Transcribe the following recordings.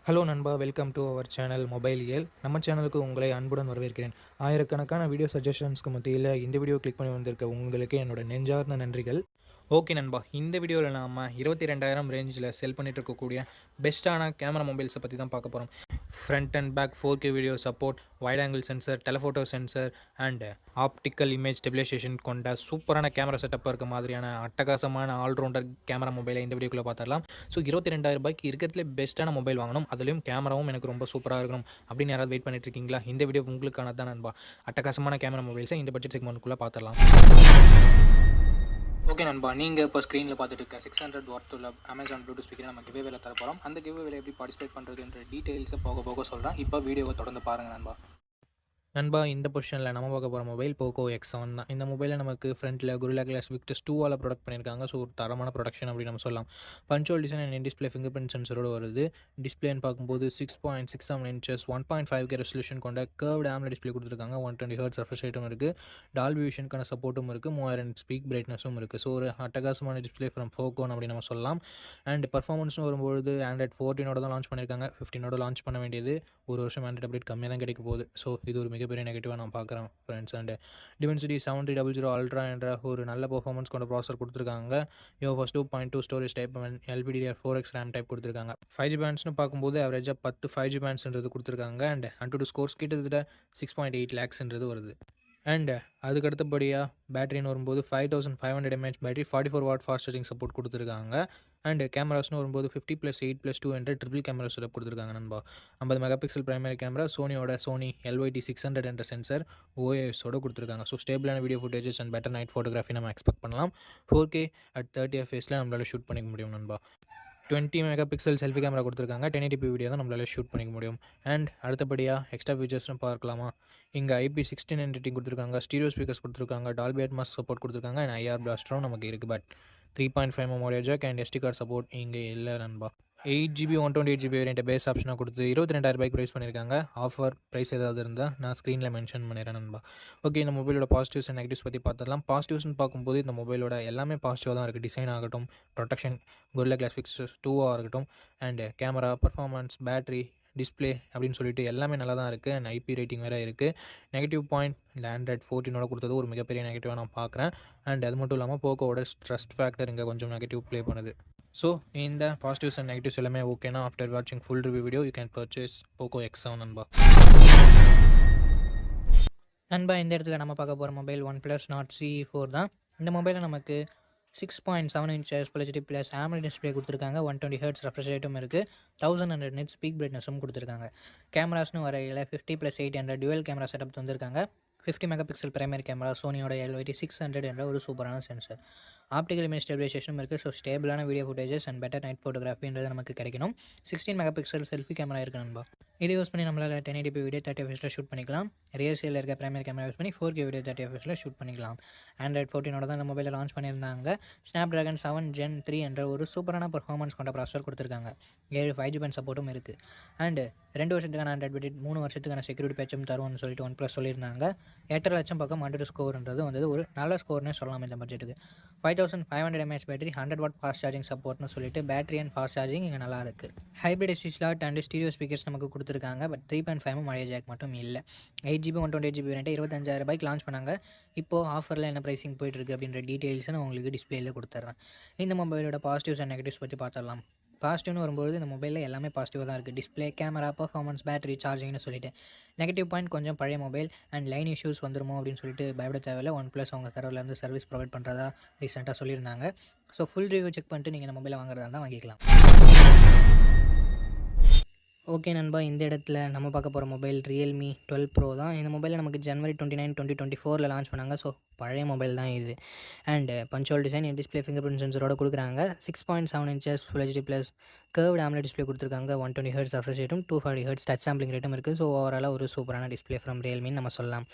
Hello நண்பா, welcome to our channel mobile இயல். நம்ம சேனலுக்கு உங்களை அன்புடன் வரவேற்கிறேன். ஆயிரக்கணக்கான வீடியோ சஜஷன்ஸ்க்கு மத்தியில் இந்த வீடியோ கிளிக் பண்ணி வந்திருக்க உங்களுக்கு என்னோட நெஞ்சார்ந்த நன்றிகள். ஓகே நண்பா, இந்த வீடியோவில் நாம் 22,000 ரேஞ்சில் செல் பண்ணிட்டு இருக்கக்கூடிய பெஸ்ட்டான கேமரா மொபைல்ஸை பற்றி தான் பார்க்க போகிறோம். Front and back 4K video support, wide angle sensor, telephoto sensor and optical image stabilisation கொண்ட சூப்பரான கேமரா செட்டப்பாக இருக்க மாதிரியான அட்டகாசமான ஆல்ரவுண்டர் கேமரா மொபைலை இந்த வீடியோக்குள்ளே பார்த்துடலாம். ஸோ 22,000 ரூபாய்க்கு இருக்கிறதுலே பெஸ்ட்டான மொபைல் வாங்கணும், அதுலேயும் கேமராவும் எனக்கு ரொம்ப சூப்பராக இருக்கணும் அப்படின்னு யாராவது வெயிட் பண்ணிட்டு இருக்கீங்களா? இந்த வீடியோ உங்களுக்கானது தான் நண்பா. அட்டகாசமான கேமரா மொபைல்ஸை இந்த பட்ஜெட் செக்மெண்ட்டுக்குள்ளே பார்த்துடலாம். ஓகே நண்பா, நீங்கள் இப்போ ஸ்க்ரீனில் பார்த்துட்டு இருக்க 600 வாட் உள்ள அமேசான் ப்ளூடூத் ஸ்பீக்கரை நம்ம கிவ்வேல தர போகிறோம். அந்த கிவ்வேல எப்படி பார்ட்டிசிபேட் பண்ணுறதுன்ற டீட்டெயில்ஸை போக போக சொல்கிறேன். இப்போ வீடியோவை தொடர்ந்து பாருங்கள் நண்பா. நண்பா, இந்த பொசிஷனில் நம்ம பார்க்க போகிற மொபைல் போக்கோ X7 தான். இந்த மொபைலில் நமக்கு ஃப்ரண்ட்டில் Gorilla Glass Victus 2 ப்ரொடக்ட் பண்ணியிருக்காங்க. ஸோ ஒரு தரமான ப்ரொடக்ஷன் அப்படின்னு நம்ம சொல்லலாம். Punch hole design and display fingerprint சென்சரோடு வருது. டிஸ்பிளேன்னு பார்க்கும்போது 6.67 inches 1.5K ரெசல்யூஷன் கொண்ட கர்வ்டு AMOLED டிஸ்பிளே கொடுத்துருக்காங்க. 120 Hz ரெஃப்ரெஷ் ரேட்டும் இருக்குது. டால்பி விஷனுக்கான சப்போர்ட்டும் இருக்குது. 3000 ஸ்பீக் பிரைட்னஸும் இருக்குது. ஸோ ஒரு அட்டகாசமான டிஸ்பிளே ஃப்ரம் போக்கோன் அப்படின்னு நம்ம சொல்லலாம். அண்ட் பர்ஃபார்மன்ஸும் வரும்போது Android 14 தான் லான்ச் பண்ணியிருக்காங்க. 15 லான்ச் பண்ண வேண்டியது ஒரு வருஷம் Android அப்டேட் கம்மியாக தான் கிடைக்க போகுது. ஸோ இது ஒரு மிகப்பெரிய நெகட்டிவாக நான் பார்க்குறேன் ஃப்ரெண்ட்ஸ். அண்ட் Dimensity 7300 அல்ட்ரா என்ற ஒரு நல்ல பர்ஃபார்மன்ஸ் கொண்ட ப்ராசர் கொடுத்துருக்காங்க. யோஃபஸ் 2.2 storage type and LPDDR4X RAM type கொடுத்துருக்காங்க. 5G பேண்ட்ஸ்னு பார்க்கும்போது ஆவரேஜாக 10 5G பேண்ட்ஸ்ன்றது கொடுத்துருக்காங்க. அண்ட் AnTuTu ஸ்கோர்ஸ் கிட்டத்தட்ட 6.8 lakhsன்றது வருது. அண்ட் அதுக்கு அடுத்தபடியாக பேட்டரின்னு வரும்போது 5500 mAh battery, 44 watt fast charging support கொடுத்துருக்காங்க. அண்ட் கேமராஸ்னு வரும்போது 50+8+2 என்ற ட்ரிபிள் கேமரா செட்டப் கொடுத்துருக்காங்க நண்பா. 50 megapixel primary camera, Sony LYT600 என்ற சென்சர் OISோட கொடுத்துருக்காங்க. ஸோ ஸ்டேபிளான video footages and better night photography நம்ம எக்ஸ்பெக்ட் பண்ணலாம். 4K at 30 fps நம்மளால் ஷூட் பண்ணிக்க முடியும் நண்பா. 20 மெகா பிக்சல் செல்ஃபி கேமரா கொடுத்துருக்காங்க. 1080p வீடியோ தான் நம்மளால் ஷூட் பண்ணிக்க முடியும். அண்ட் அடுத்தபடியாக எக்ஸ்ட்ரா ஃபீச்சர்ஸ்னு பார்க்கலாமா? இங்கே IP16 ரேட்டிங் கொடுத்துருக்காங்க. ஸ்டீரியோ ஸ்பீக்கர்ஸ் கொடுத்துருக்காங்க. டால்பி அட்மாஸ் சப்போர்ட் கொடுத்துருக்காங்க. அண்ட் IR பிளாஸ்டரும் நமக்கு இருக்குது. But 3.5 memory jack and SD card support இங்கே இல்லை நண்பா. 8GB 128GB வேரியண்ட்டை பேஸ் ஆப்ஷனாக கொடுத்து 22,000 ரூபாய்க்கு ப்ரைஸ் பண்ணியிருக்காங்க. ஆஃபர் ப்ரைஸ் ஏதாவது இருந்தால் நான் ஸ்க்ரீனில் மென்ஷன் பண்ணிடுறேன் நண்பா. ஓகே, இந்த மொபைலோட பாசிட்டிவ்ஸ் அண்ட் நெகட்டிவ்ஸ் பற்றி பார்த்துடலாம். பாசிட்டிவ்ஸ்னு பார்க்கும்போது இந்த மொபைலோட எல்லாமே பாசிட்டிவாக தான் இருக்குது. டிசைன் ஆகட்டும், ப்ரொடெக்ஷன், Gorilla Glass Victus 2 இருக்கட்டும், and camera, performance, battery, display அப்படின்னு சொல்லிட்டு எல்லாமே நல்லா தான் இருக்குது. அண்ட் IP ரேட்டிங் வேறு இருக்குது. நெகட்டிவ் பாயிண்ட் இந்த Android 14 கொடுத்தது ஒரு மிகப்பெரிய நெகட்டிவாக நான் பார்க்குறேன். அண்ட் அது மட்டும் இல்லாமல் போக்கோவோட ட்ரஸ்ட் ஃபேக்டர் இங்கே கொஞ்சம் நெகட்டிவ் ப்ளே பண்ணுது. ஸோ இந்த பாசிட்டிவ்ஸ் அண்ட் நெகட்டிவ்ஸ் எல்லாமே ஓகேனா, ஆஃப்டர் வாட்சிங் full review video you can purchase Poco X7 நண்பா. இந்த இடத்துல நம்ம பார்க்க போகிற மொபைல் OnePlus Nord CE4 தான். இந்த மொபைலில் நமக்கு 6.7 inches Full HD + AMOLED display கொடுத்துருக்காங்க. 120 Hz ரெஃப்ரெஷ் ரேட்டும் இருக்குது. 1100 nits ஸ்பீக் பிரைட்னஸும் கொடுத்துருக்காங்க. கேமராஸ்னு வரையில் 50+8 என்ற டுவல் கேமரா செட்டப் தந்திருக்காங்க. 50 மெகா பிக்சல் பிரைமரி கேமரா, சோனியோட LYT600 என்ற ஒரு சூப்பரான சென்சர். ஆப்டிக்கல் இமேஜ் ஸ்டெபிலைசேஷனும் இருக்குது. ஸோ ஸ்டேபிளான video footages and better night ஃபோட்டோகிராஃபின்றது நமக்கு கிடைக்கணும். 16 மெகா பிக்சல் செல்ஃபி கேமரா இருக்குது நண்பா. இதை யூஸ் பண்ணி நம்மளால் 1080p வீடியோ 30 fps ஷூட் பண்ணிக்கலாம். ரியர் சைடில் இருக்க பிரைமரி கேமரா யூஸ் பண்ணி 4K வீடியோ 30 fps ஷூட் பண்ணிக்கலாம். Android 14 தான் இந்த மொபைலில் லான்ச் பண்ணியிருந்தாங்க. Snapdragon 7 Gen 3 என்ற ஒரு சூப்பரான பர்ஃபார்மன்ஸ் கொண்ட ப்ராசஸர் கொடுத்துருக்காங்க. 7 5G பேண்ட் சப்போர்ட்டும் இருக்குது. அண்ட் 2 வருஷத்துக்கான Android அப்டேட், 3 வருஷத்துக்கான செக்யூரிட்டி பேட்சும் தருவோம்னு சொல்லிட்டு OnePlus சொல்லியிருந்தாங்க. 8.5 லட்சம் பக்கம் AnTuTu ஸ்கோர்ன்றது வந்தது ஒரு நல்ல ஸ்கோர்னே சொல்லலாம் இந்த பட்ஜெட்டுக்கு. 5500 mAh battery, 100 watt fast charging சப்போர்ட்னு சொல்லிட்டு பேட்டரி அண்ட் ஃபாஸ்ட் சார்ஜிங் இங்கே நல்லா இருக்குது. Hybrid SD slot and stereo speakers நமக்கு கொடுத்துருக்காங்க. பட் 3.5 மழைய ஜாக் மட்டும் இல்லை. 8GB 128GB வேரியண்ட்டை 25,000 ரூபாய்க்கு லான்ச் பண்ணாங்க. இப்போது ஆஃபரில் என்ன ப்ரைஸிங் போயிட்டுருக்கு அப்படின்ற டீட்டெயில்ஸை நான் உங்களுக்கு டிஸ்பிளேயில் கொடுத்துட்றேன். இந்த மொபைலோட பாசிட்டிவ்ஸ் அண்ட் நெகட்டிவ்ஸ் பற்றி பார்த்துடலாம். பாசிட்டிவ்னு வரும்போது இந்த மொபைலில் எல்லாமே பாசிட்டிவாக தான் இருக்குது. டிஸ்பிளே, கேமரா, பர்ஃபார்மன்ஸ், பேட்டரி, சார்ஜிங்னு சொல்லிட்டு. நெகட்டிவ் பாயிண்ட் கொஞ்சம் பழைய மொபைல் அண்ட் லைன் இஷ்யூஸ் வந்துருமோ அப்படின்னு சொல்லிட்டு பயப்பட தேவையில்லை. OnePlus அவங்க தரவுலேருந்து சர்வீஸ் ப்ரொவைட் பண்ணுறதா ரீசெண்டாக சொல்லியிருந்தாங்க. ஸோ ஃபுல் ரிவ்யூ செக் பண்ணிட்டு நீங்கள் இந்த மொபைலை வாங்குறதா இருந்தால் வாங்கிக்கலாம். ஓகே நண்பா, இந்த இடத்துல நம்ம பார்க்க போகிற மொபைல் Realme 12 Pro தான். இந்த மொபைலில் நமக்கு January 29, 2024 லான்ச் பண்ணாங்க. ஸோ பழைய மொபைல் தான் இது. And punch hole design, display fingerprint சென்சரோட கொடுக்குறாங்க. 6.7 inches Full HD + curved AMOLED display கொடுத்துருக்காங்க. 120 Hz ரெஃப்ரெஷ் ரேட்டும் 240 Hz டச் சாம்பிளிங் ரேட்டும் இருக்குது. ஸோ ஓவராலாக ஒரு சூப்பரான டிஸ்பிளே ஃப்ரம் Realme நம்ம சொல்லலாம்.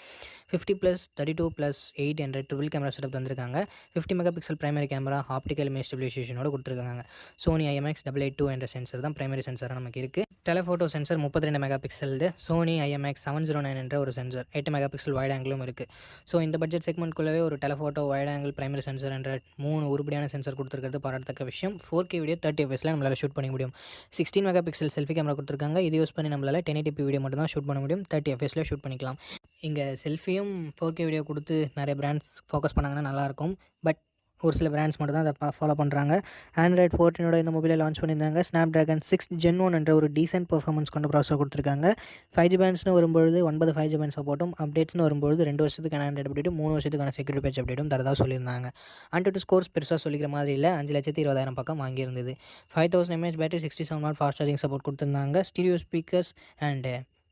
50+32+8 என்ற ட்ரிபிள் கேமரா செட்டப் தந்திருக்காங்க. 50 megapixel primary camera, optical image ஸ்டெபிலைசேஷனோட கொடுத்துருக்காங்க. சோனி IMX882 என்ற சென்சர் தான் பிரைமரி சென்சராக நமக்கு இருக்குது. Telephoto sensor 32 mega pixel. Sony IMX709 என்ற ஒரு சென்சர் 8 மெகா பிக்சல் வைட் ஆங்கிலும் இருக்குது. ஸோ இந்த பட்ஜெட் செக்மெண்ட் பட்ஜெட்குள்ளவே ஒரு telephoto, wide angle, primary sensor என்ற 3 உருப்படியான சென்சார் கொடுத்துருக்கிறது பாராட்டத்தக்க விஷயம். 4K வீடியோ 30 எஃப்எஸ்ல நம்மளால ஷூட் பண்ணிக்க முடியும். 16 மெகா பிக்சல் செல்ஃபி கேமரா கொடுத்துருக்காங்க. இது யூஸ் பண்ணி நம்மளால 1080p வீடியோ மட்டும் தான் ஷூட் பண்ண முடியும். 30 எஃப்எஸ்ல ஷூட் பண்ணிக்கலாம். இங்கே செல்ஃபியும் 4K வீடியோ கொடுத்து நிறைய பிராண்ட்ஸ் ஃபோக்கஸ் பண்ணாங்கன்னா நல்லாயிருக்கும். பட் ஒரு சில பிராண்ட்ஸ் மட்டும் தான் அதை ஃபாலோ பண்ணுறாங்க. Android 14 இந்த மொபைலை லான்ச் பண்ணியிருந்தாங்க. Snapdragon 6 Gen 1 என்ற ஒரு டீசென்ட் பெர்ஃபார்மன்ஸ் கொண்ட ப்ராசஸர் கொடுத்துருக்காங்க. 5G பேண்ட்ஸ்னு வரும்பொழுது 9 5G பேண்ட் சப்போர்ட்டும், அப்டேட்ஸ்னு வரும்பொழுது 2 வருஷத்துக்கான ஆண்ட்ராய்டு அப்டேட்டும் 3 வருஷத்துக்கான செக்யூரிட்டி பேட்ச் அப்டேட்டும் தரதா சொல்லியிருந்தாங்க. AnTuTu ஸ்கோர்ஸ் பெருசாக சொல்லிக்கிற மாதிரி இல்லை. 5,20,000 பக்கம் வாங்கியிருந்தது. 5000 mAh battery, 67 watt fast charging support கொடுத்துருந்தாங்க. ஸ்டீரியோ ஸ்பீக்கர்ஸ் அண்ட்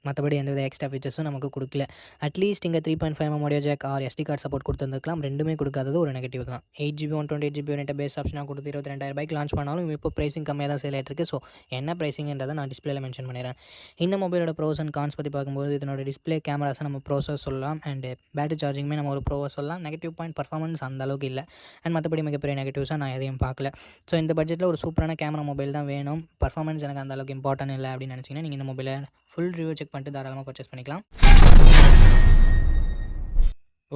மற்றபடி எந்தவித எக்ஸ்ட்ரா ஃபீச்சர்ஸும் நமக்கு கொடுக்கல. அட்லீஸ்ட் இங்கே 3.5mm audio jack or SD card support கொடுத்துருந்துருக்கலாம். ரெண்டுமே கொடுக்காதது ஒரு நெகட்டிவ் தான். 8GB 128GB வேரியண்ட்டை பேஸ் ஆப்ஷனாக கொடுத்து 22,000 லான்ச் பண்ணாலும் இப்போ ப்ரைஸிங் கம்மியாக தான் சேல் ஆகிட்டு இருக்கு. ஸோ என்ன ப்ரைஸிங்ன்றதை நான் டிஸ்பிளேல மென்ஷன் பண்ணிடுறேன். இந்த மொபைலோட ப்ரோஸ் அண்ட் கான்ஸ் பற்றி பார்க்கும்போது இதனோட டிஸ்பிளே, கேமராஸை நம்ம ப்ரோஸாக சொல்லலாம். அண்ட் பேட்டரி சார்ஜிங்குமே நம்ம ஒரு ப்ரோவாக சொல்லலாம். நெகட்டிவ் பாயிண்ட் பர்ஃபார்மன்ஸ் அந்த அளவுக்கு இல்லை. அண்ட் மற்றபடி மிகப்பெரிய நெகட்டிவ்ஸாக நான் எதையும் பார்க்கல. ஸோ இந்த பட்ஜெட்டில் ஒரு சூப்பரான கேமரா மொபைல் தான் வேணும். பர்ஃபார்மன்ஸ் எனக்கு அந்த அளவுக்கு இம்பார்ட்டன்ட் இல்லை அப்படின்னு நினச்சிங்கன்னா நீங்கள் இந்த மொபைலை ஃபுல் ரிவ்யூ செக் பண்ணிட்டு தாராளமாக பர்ச்சேஸ் பண்ணிக்கலாம்.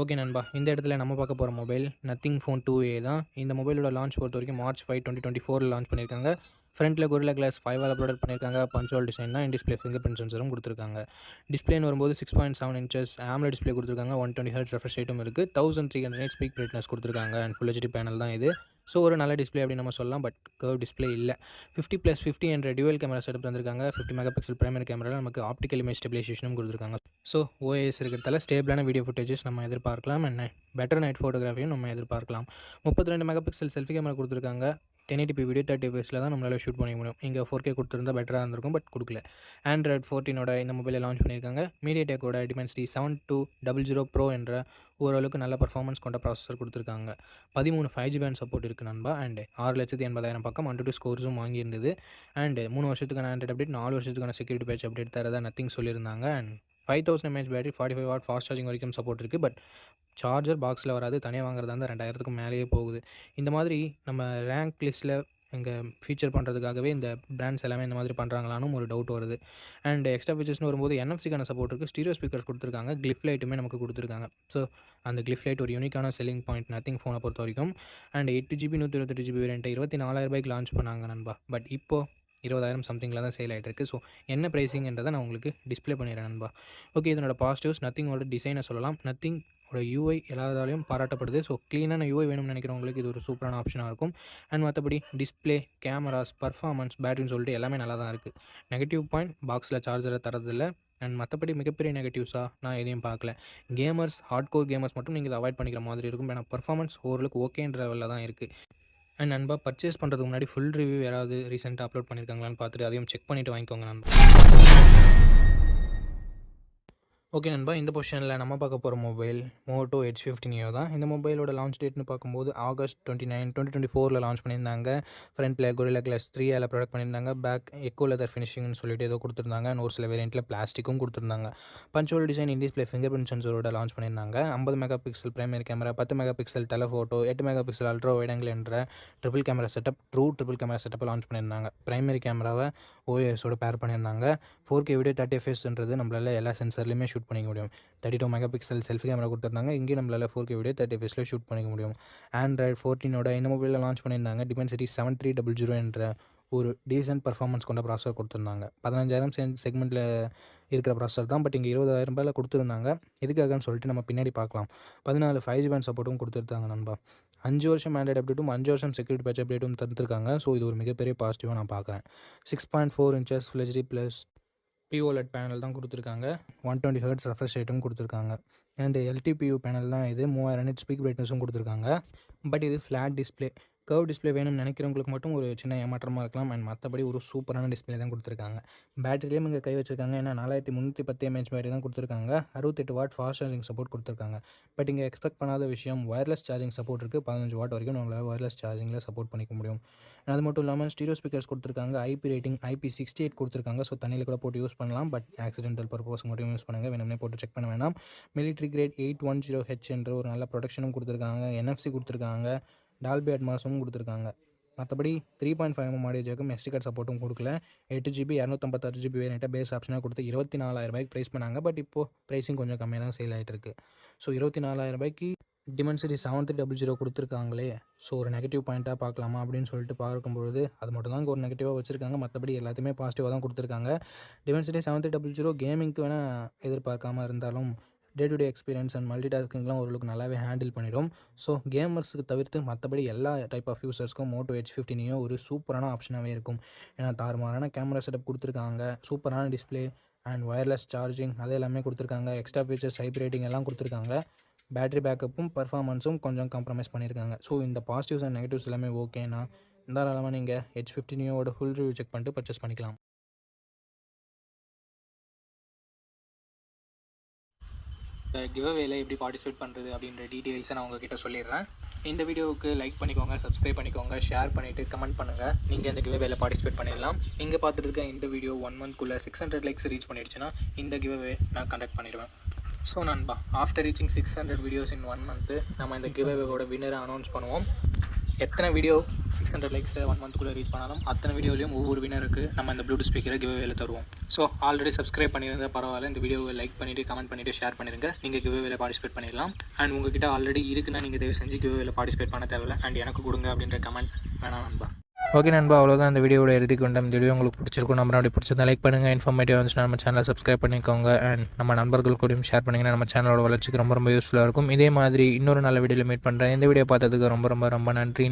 ஓகே நண்பா, இந்த இடத்துல நம்ம பார்க்க போகிற மொபைல் நத்திங் ஃபோன் 2A தான். இந்த மொபைலோட லான்ச் பொறுத்த வரைக்கும் March 5, 2024 லான்ச் பண்ணியிருக்காங்க. ஃப்ரண்ட்டில் Gorilla Glass 5 அப்லோட் பண்ணியிருக்காங்க. பஞ்சுவல் டிசைன் தான். டிஸ்பிளே ஃபிங்கர் பிரிண்ட் சென்சரும் கொடுத்துருக்காங்க. டிஸ்பிளேன்னு வரும்போது 6.7 inches AMOLED டிஸ்பிளே கொடுத்துருக்காங்க. 120Hz ரெஃப்ரெஷ் ரேட்டும் இருக்குது. 1300 nits பீக் பிரைட்னஸ் கொடுத்துருக்காங்க. அண்ட் ஃபுல் HD பேனல் தான் இது. ஸோ ஒரு நல்ல டிஸ்பிளே அப்படின்னு நம்ம சொல்லலாம். பட் கர்வ் டிஸ்பிளே இல்லை. 50+50 என்ற டியூவல் கேமரா செட்டப் தந்திருக்காங்க. 50 மெகா பிக்சல் பிரைமரி கேமராவில் நமக்கு ஆப்டிக்கல் இமேஜ் ஸ்டெபிலைசேஷனும் கொடுத்துருக்காங்க. ஸோ OIS இருக்கிறதால ஸ்டேபிளான வீடியோ ஃபுட்டேஜஸ் நம்ம எதிர்பார்க்கலாம். அண்ட் பெட்டர் நைட் ஃபோட்டோகிராஃபியும் நம்ம எதிர்பார்க்கலாம். 32 மெகா பிக்சல் செல்ஃபி கேமரா கொடுத்துருக்காங்க. 1080p வீடியோ 30 fps தான் நம்மளால் ஷூட் பண்ணிக்க முடியும். இங்கே 4K கொடுத்துருந்தா பெட்டராக இருந்திருக்கும். பட் கொடுக்கல. Android 14 இந்த மொபைலை லான்ச் பண்ணியிருக்காங்க. MediaTekோட Dimensity 7200 Pro என்ற ஓரளவுக்கு நல்ல பர்ஃபார்மன்ஸ் கொண்ட ப்ராசஸர் கொடுத்துருக்காங்க. 13 5G பேண்ட் சப்போர்ட் இருக்குது நண்பா. அண்ட் 6,80,000 பக்கம் AnTuTu ஸ்கோர்ஸும் வாங்கியிருந்தது. அண்ட் 3 வருஷத்துக்கான ஆண்ட்ராய்டு அப்டேட், 4 வருஷத்துக்கான செக்யூரிட்டி பேட்ச் அப்டேட் தரதா நத்திங் சொல்லியிருந்தாங்க. And 5000 mAh battery, 45 watt fast charging வரைக்கும் சப்போர்ட் இருக்குது. பட் சார்ஜர் பாக்ஸில் வராது. தனியாக வாங்குறதா இருந்தால் 2000க்கு மேலேயே போகுது. இந்த மாதிரி நம்ம ரேங்க் லிஸ்ட்டில் இங்கே ஃபீச்சர் பண்ணுறதுக்காகவே இந்த பிராண்ட்ஸ் எல்லாமே இந்த மாதிரி பண்ணுறாங்களான்னு ஒரு டவுட் வருது. அண்ட் எக்ஸ்ட்ரா ஃபீச்சர்ஸ்னு வரும்போது NFC-க்கான சப்போர்ட் இருக்குது. ஸ்டீரியோ ஸ்பீக்கர்ஸ் கொடுத்துருக்காங்க. கிளிஃப் லைட்டுமே நமக்கு கொடுத்துருக்காங்க. ஸோ அந்த கிளிஃப் லைட் ஒரு யூனிக்கான செல்லிங் பாயிண்ட் நத்திங் ஃபோனை பொறுத்த வரைக்கும். அண்ட் 8GB 128GB வேரியண்ட்டை 24,000 லான்ச் பண்ணாங்க நண்பா. பட் இப்போது 20,000 சம்திங்கில் தான் சேல் ஆகிட்டு இருக்குது. ஸோ என்ன ப்ரைஸிங்ன்றதை நான் உங்களுக்கு டிஸ்பிளே பண்ணிடுறேன் நண்பா. ஓகே, இதனோட பாசிட்டிவ்ஸ் நத்திங்கோட டிசைனை சொல்லலாம். Nothing UI எல்லாத்தாலையும் பாராட்டப்படுது. ஸோ க்ளீனான UI வேணும்னு நினைக்கிறவங்களுக்கு இது ஒரு சூப்பரான ஆப்ஷனாக இருக்கும். அண்ட் மற்றபடி டிஸ்பிளே, கேமராஸ், பர்ஃபார்மன்ஸ், பேட்டரின்னு சொல்லிட்டு எல்லாமே நல்லா தான் இருக்குது. நெகட்டிவ் பாயிண்ட் பாக்ஸில் சார்ஜரை தரதில்லை. அண்ட் மற்றபடி மிகப்பெரிய நெகட்டிவ்ஸாக நான் எதையும் பார்க்கல. கேமர்ஸ், ஹார்ட்கோர் கேமர்ஸ் மட்டும் நீங்கள் இதை அவாய்ட் பண்ணிக்கிற மாதிரி இருக்கும். ஏன்னா பர்ஃபார்மன்ஸ் ஓரளவுக்கு ஓகேன்ற லெவலில் தான் இருக்குது. அண்ட் நண்பா, பர்ச்சேஸ் பண்ணுறதுக்கு முன்னாடி ஃபுல் ரிவ்யூ யாராவது ரீசெண்டாக அப்லோட் பண்ணியிருக்காங்களான்னு பார்த்துட்டு அதையும் செக் பண்ணிவிட்டு வாங்கிக்கோங்க நண்பா. ஓகே நண்பா, இந்த பொசிஷனில் நம்ம பார்க்க போகிற மொபைல் Moto Edge 15 Neo தான். இந்த மொபைலோட லான்ச் டேட்னு பார்க்கும்போது August 29, 2024 லான்ச் பண்ணியிருந்தாங்க. ஃப்ரண்ட்டில் Gorilla Glass 3 அதில் ப்ரொடக்ட் பண்ணியிருந்தாங்க. பேக் எக்கோ லெதர் ஃபினிஷிங்னு சொல்லிட்டு ஏதோ கொடுத்துருந்தாங்க. ஒரு சில வேரியண்ட்டில் பிளாஸ்டிக்கும் கொடுத்துருந்தாங்க. Punch hole design, display, fingerprint சென்சரோட லான்ச் பண்ணியிருந்தாங்க. 50 megapixel primary camera, 10 megapixel telephoto, 8 mega pixel ultra wide angle என்ற triple camera setup, triple camera செட்டப்பை லான்ச் பண்ணியிருந்தாங்க. பிரைமரி கேமராவை OIS-ஓட பேர் பண்ணியிருந்தாங்க. 4K வீடியோ 30 fps நம்மளால் எல்லா சென்சர்லையுமே ஷூட் பண்ணிக்க முடியும். 32 மெகா பிக்சல் செல்ஃபி கேமரா கொடுத்துருந்தாங்க. இங்கேயும் நம்மளால் 4K வீடியோ 30 fps ஷூட் பண்ணிக்க முடியும். Android 14 இந்த மொபைலில் லான்ச் பண்ணியிருந்தாங்க. Dimensity 7300 என்ற ஒரு டீசென்ட் பர்ஃபார்மன்ஸ் கொண்ட ப்ராசஸர் கொடுத்துருந்தாங்க. 15,000 செக்மெண்ட்டில் இருக்கிற ப்ராசஸர் தான். பட் இங்கே 20,000 கொடுத்துருந்தாங்க. எதுக்காகன்னு சொல்லிட்டு நம்ம பின்னாடி பார்க்கலாம். 14 5G பேண்ட் சப்போர்ட்டும் கொடுத்துருந்தாங்க நண்பா. 5 வருஷம் ஆண்ட்ராய்டு அப்டேட்டும் 5 வருஷம் செக்யூரிட்டி பேட்ச் அப்டேட்டும் தந்துருக்காங்க. ஸோ இது ஒரு மிகப்பெரிய பாசிட்டிவாக நான் பார்க்குறேன். 6.4 inches Full HD + POLED panel தான் கொடுத்துருக்காங்க. 120Hz ரெஃப்ரெஷ் ரேட்டும் கொடுத்துருக்காங்க. அண்ட் LTPO பேனல் தான் இது. 3000 nits பீக் பிரைட்னஸும் கொடுத்துருக்காங்க. பட் இது ஃப்ளாட் டிஸ்பிளே. கர்வ் டிஸ்பிளே வேணும்னு நினைக்கிறவங்களுக்கு மட்டும் ஒரு சின்ன ஏமாற்றமாக இருக்கலாம். அண்ட் மற்றபடி ஒரு சூப்பரான டிஸ்பிளே தான் கொடுத்துருக்காங்க. பேட்டரியிலேயும் இங்கே கை வச்சிருக்காங்க. ஏன்னா 4310 mAh பேட்டரி தான் கொடுத்துருக்காங்க. 68 வாட் ஃபாஸ்ட் சார்ஜிங் சப்போர்ட் கொடுத்துருக்காங்க. பட் இங்கே எக்ஸ்பெக்ட் பண்ணாத விஷயம் ஒயர்லெஸ் சார்ஜிங் சப்போர்ட் இருக்குது. 15 வாட் வரைக்கும் நம்மளால் ஒயர்லெஸ் சார்ஜிங்கில் சப்போர்ட் பண்ணிக்க முடியும். அது மட்டும் இல்லாமல் ஸ்டீரியோ ஸ்பீக்கர்ஸ் கொடுத்துருக்காங்க. IP ரேட்டிங் IP68 கொடுத்துருக்காங்க. ஸோ தண்ணியில் கூட போட்டு யூஸ் பண்ணலாம். பட் ஆக்சிடென்டல் பர்பஸ் மட்டும் யூஸ் பண்ணுங்கள். வேணும்னே போட்டு செக் பண்ண வேண்டாம். மிலிட்ரி கிரேட் 810H என்ற ஒரு நல்ல ப்ரொடக்ஷனும் கொடுத்துருக்காங்க. NFC கொடுத்துருக்காங்க. டால்பி அட்மாஸும் கொடுத்துருக்காங்க. மற்றபடி 3.5mm ஆடியோ ஜாக்கும் SD கார்டு சப்போர்ட்டும் கொடுக்கல. 8GB 256GB வேரியண்ட்டை பேஸ் ஆப்ஷனாக கொடுத்து 24,000 ப்ரைஸ் பண்ணாங்க. பட் இப்போது ப்ரைஸிங் கொஞ்சம் கம்மியாக தான் சேல் ஆகிட்டு இருக்குது. ஸோ 24,000 டிமென்சிட்டி 7300 கொடுத்துருக்காங்களே, ஸோ ஒரு நெகட்டிவ் பாயிண்ட்டாக பார்க்கலாமா அப்படின்னு சொல்லிட்டு பார்க்கும்பொழுது அது மட்டும் தான் இங்கே ஒரு நெகட்டிவாக வச்சுருக்காங்க. மற்றபடி எல்லாத்தையுமே பாசிட்டிவாக தான் கொடுத்துருக்காங்க. டிமென்சிட்டி 7300 கேமிங்க்கு வேணால் எதிர்பார்க்காம இருந்தாலும் day to day experience and multi டாஸ்கிங்லாம் ஓரளவுக்கு நல்லாவே ஹேண்டில் பண்ணிடும். ஸோ கேமர்ஸுக்கு தவிர்த்து மற்றபடி எல்லா டைப் ஆஃப் யூசர்ஸ்க்கும் மோட்டோ H15 Neo ஒரு சூப்பரான ஆப்ஷனாகவே இருக்கும். ஏன்னா தாறுமாறான கேமரா செட்டப் கொடுத்துருக்காங்க, சூப்பரான டிஸ்பிளே அண்ட் ஒயர்லெஸ் சார்ஜிங் அது எல்லாமே கொடுத்துருக்காங்க. எக்ஸ்ட்ரா ஃபீச்சர்ஸ் ஹைப் ரேட்டிங் எல்லாம் கொடுத்துருக்காங்க. பேட்டரி பேக்கப்பும் பர்ஃபார்மன்ஸும் கொஞ்சம் காம்ப்ரமைஸ் பண்ணியிருக்காங்க. ஸோ இந்த பாசிட்டிவ்ஸ் அண்ட் நெகட்டிவ்ஸ் எல்லாமே ஓகேனா தாராளமாக நீங்கள் H15 Neoவோட ஃபுல் ரிவ்யூ செக் பண்ணிட்டு பர்ச்சேஸ் பண்ணிக்கலாம். இந்த கிவ்அவேல எப்படி பார்ட்டிசிபேட் பண்ணுறது அப்படின்ற டீட்டெயில்ஸை நான் உங்ககிட்ட சொல்லிடுறேன். இந்த வீடியோவுக்கு லைக் பண்ணிக்கோங்க, சப்ஸ்கிரைப் பண்ணிக்கோங்க, ஷேர் பண்ணிவிட்டு கமெண்ட் பண்ணுங்கள். நீங்கள் இந்த கிவ்அவேல பார்ட்டிசிபேட் பண்ணிடலாம். நீங்கள் பார்த்துட்டு இருக்க இந்த வீடியோ 1 மந்த்க்குள்ளே 600 லைக்ஸ் ரீச் பண்ணிடுச்சுன்னா இந்த கிவ்அவே நான் கண்டக்ட் பண்ணிடுவேன். ஸோ நண்பா, ஆஃப்டர் ரீச்சிங் 600 வீடியோஸ் இன் 1 மந்த்து நம்ம இந்த கிவ்அவேவோட வின்னரை அனௌன்ஸ் பண்ணுவோம். எத்தனை வீடியோ 600 லைக்ஸை 1 மந்த்துக்குள்ளே ரீச் பண்ணாலும் அத்தனை வீடியோலையும் ஒவ்வொரு வினருக்கு நம்ம இந்த ப்ளூடூத் ஸ்பீக்கரை கிவ்அவேல தருவோம். ஸோ ஆல்ரெடி சப்ஸ்கிரைப் பண்ணியிருந்தால் பரவாயில்ல, இந்த வீடியோவை லைக் பண்ணிவிட்டு கமெண்ட் பண்ணிவிட்டு ஷேர் பண்ணிடுங்க. நீங்கள் கிவ்அவேல பார்ட்டிசிபேட் பண்ணிடலாம். அண்ட் உங்ககிட்ட ஆல்ரெடி இருக்குன்னா நீங்கள் தயவு செஞ்சு கிவ்அவேல பார்ட்டிசிபேட் பண்ண தேவையில்லை. அண்ட் எனக்கு கொடுங்க அப்படின்ற கமெண்ட் வேணாம் நண்பா. ஓகே நண்பா, அவ்வளோதான் இந்த வீடியோட இறுதிக்கு கொண்டு இந்த வீடியோ உங்களுக்கு பிடிச்சிருக்கும். நம்ம அப்படி பிடிச்சிருந்தா லைக் பண்ணுங்கள். இன்ஃபர்மேட்டிவ் வந்துச்சுன்னா நம்ம சேனலை சப்ஸ்கிரைப் பண்ணிக்கோங்க. அண்ட் நம்ம நண்பர்கள் கூடயும் ஷேர் பண்ணிங்கன்னா நம்ம சேனலோட வளர்ச்சிக்கு ரொம்ப யூஸ்ஃபுல்லாக இருக்கும். இதே மாதிரி இன்னொரு நல்ல வீடியோவில் மீட் பண்ணுறேன். இந்த வீடியோ பார்த்ததுக்கு ரொம்ப ரொம்ப ரொம்ப நன்றி.